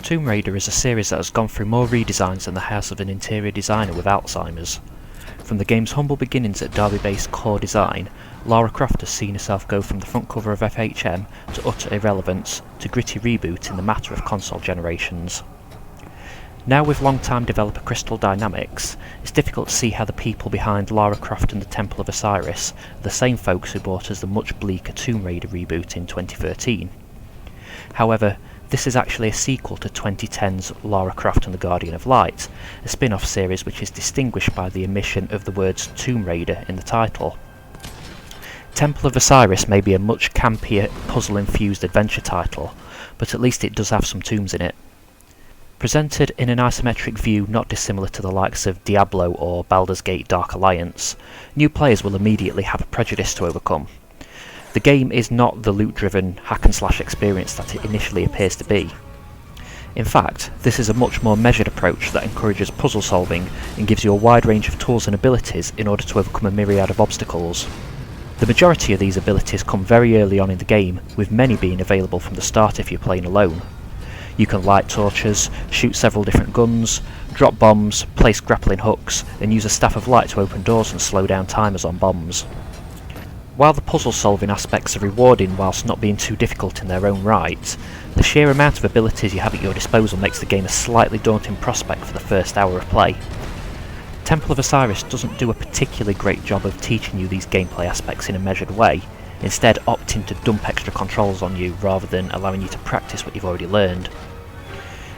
Tomb Raider is a series that has gone through more redesigns than the house of an interior designer with Alzheimer's. From the game's humble beginnings at Derby-based core design, Lara Croft has seen herself go from the front cover of FHM to utter irrelevance to gritty reboot in the matter of console generations. Now with long-time developer Crystal Dynamics, it's difficult to see how the people behind Lara Croft and the Temple of Osiris are the same folks who brought us the much bleaker Tomb Raider reboot in 2013. However, this is actually a sequel to 2010's Lara Croft and the Guardian of Light, a spin-off series which is distinguished by the omission of the words Tomb Raider in the title. Temple of Osiris may be a much campier, puzzle-infused adventure title, but at least it does have some tombs in it. Presented in an isometric view not dissimilar to the likes of Diablo or Baldur's Gate Dark Alliance, new players will immediately have a prejudice to overcome. The game is not the loot-driven hack-and-slash experience that it initially appears to be. In fact, this is a much more measured approach that encourages puzzle solving and gives you a wide range of tools and abilities in order to overcome a myriad of obstacles. The majority of these abilities come very early on in the game, with many being available from the start if you're playing alone. You can light torches, shoot several different guns, drop bombs, place grappling hooks, and use a staff of light to open doors and slow down timers on bombs. While the puzzle-solving aspects are rewarding whilst not being too difficult in their own right, the sheer amount of abilities you have at your disposal makes the game a slightly daunting prospect for the first hour of play. Temple of Osiris doesn't do a particularly great job of teaching you these gameplay aspects in a measured way, instead opting to dump extra controls on you rather than allowing you to practice what you've already learned.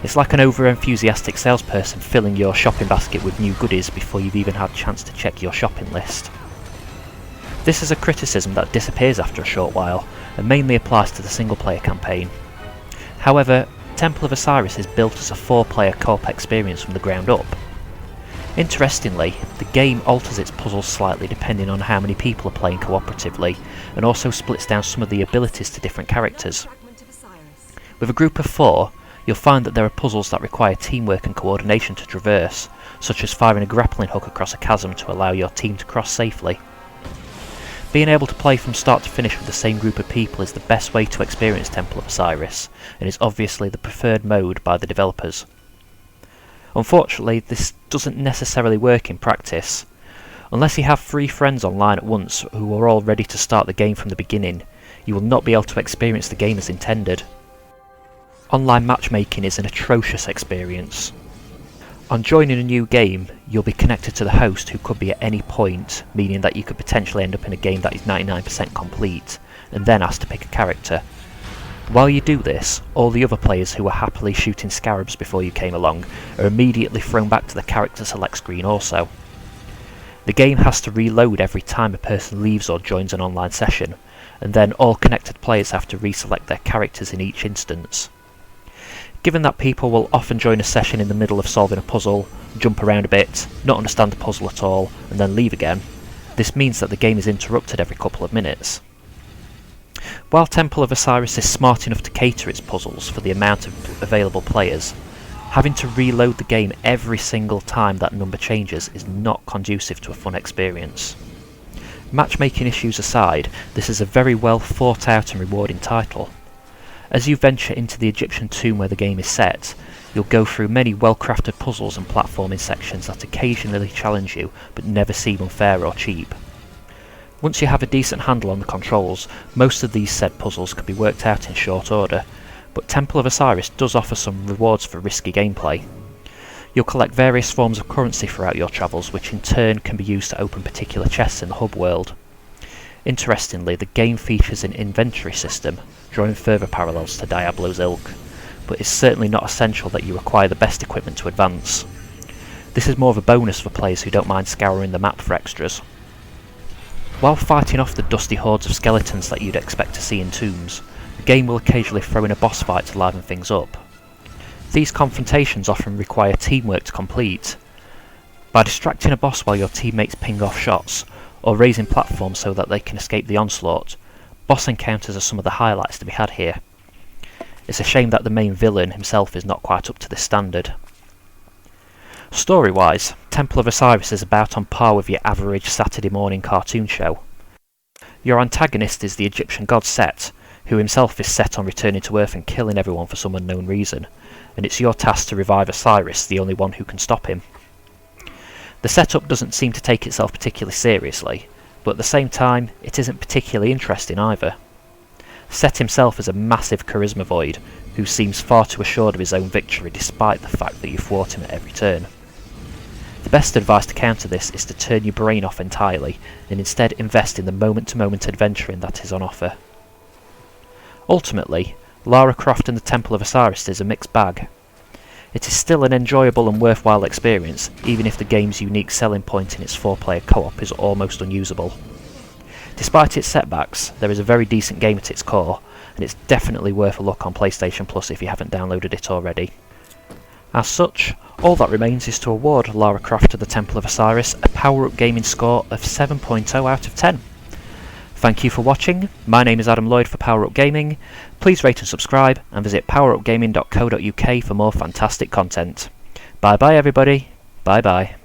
It's like an over-enthusiastic salesperson filling your shopping basket with new goodies before you've even had a chance to check your shopping list. This is a criticism that disappears after a short while, and mainly applies to the single-player campaign. However, Temple of Osiris is built as a 4-player co-op experience from the ground up. Interestingly, the game alters its puzzles slightly depending on how many people are playing cooperatively, and also splits down some of the abilities to different characters. With a group of 4, you'll find that there are puzzles that require teamwork and coordination to traverse, such as firing a grappling hook across a chasm to allow your team to cross safely. Being able to play from start to finish with the same group of people is the best way to experience Temple of Osiris, and is obviously the preferred mode by the developers. Unfortunately, this doesn't necessarily work in practice. Unless you have 3 friends online at once who are all ready to start the game from the beginning, you will not be able to experience the game as intended. Online matchmaking is an atrocious experience. On joining a new game, you'll be connected to the host who could be at any point, meaning that you could potentially end up in a game that is 99% complete, and then asked to pick a character. While you do this, all the other players who were happily shooting scarabs before you came along are immediately thrown back to the character select screen also. The game has to reload every time a person leaves or joins an online session, and then all connected players have to reselect their characters in each instance. Given that people will often join a session in the middle of solving a puzzle, jump around a bit, not understand the puzzle at all, and then leave again, this means that the game is interrupted every couple of minutes. While Temple of Osiris is smart enough to cater its puzzles for the amount of available players, having to reload the game every single time that number changes is not conducive to a fun experience. Matchmaking issues aside, this is a very well thought out and rewarding title. As you venture into the Egyptian tomb where the game is set, you'll go through many well-crafted puzzles and platforming sections that occasionally challenge you, but never seem unfair or cheap. Once you have a decent handle on the controls, most of these said puzzles can be worked out in short order, but Temple of Osiris does offer some rewards for risky gameplay. You'll collect various forms of currency throughout your travels, which in turn can be used to open particular chests in the hub world. Interestingly, the game features an inventory system, drawing further parallels to Diablo's ilk, but it's certainly not essential that you acquire the best equipment to advance. This is more of a bonus for players who don't mind scouring the map for extras. While fighting off the dusty hordes of skeletons that you'd expect to see in tombs, the game will occasionally throw in a boss fight to liven things up. These confrontations often require teamwork to complete. By distracting a boss while your teammates ping off shots, or raising platforms so that they can escape the onslaught, boss encounters are some of the highlights to be had here. It's a shame that the main villain himself is not quite up to this standard. Story-wise, Temple of Osiris is about on par with your average Saturday morning cartoon show. Your antagonist is the Egyptian god Set, who himself is set on returning to Earth and killing everyone for some unknown reason, and it's your task to revive Osiris, the only one who can stop him. The setup doesn't seem to take itself particularly seriously, but at the same time, it isn't particularly interesting either. Set himself is a massive charisma void, who seems far too assured of his own victory despite the fact that you thwart him at every turn. The best advice to counter this is to turn your brain off entirely, and instead invest in the moment-to-moment adventuring that is on offer. Ultimately, Lara Croft and the Temple of Osiris is a mixed bag. It is still an enjoyable and worthwhile experience, even if the game's unique selling point in its 4-player co-op is almost unusable. Despite its setbacks, there is a very decent game at its core, and it's definitely worth a look on PlayStation Plus if you haven't downloaded it already. As such, all that remains is to award Lara Croft to the Temple of Osiris a power-up gaming score of 7.0 out of 10. Thank you for watching. My name is Adam Lloyd for Power Up Gaming. Please rate and subscribe, and visit powerupgaming.co.uk for more fantastic content. Bye bye everybody. Bye bye.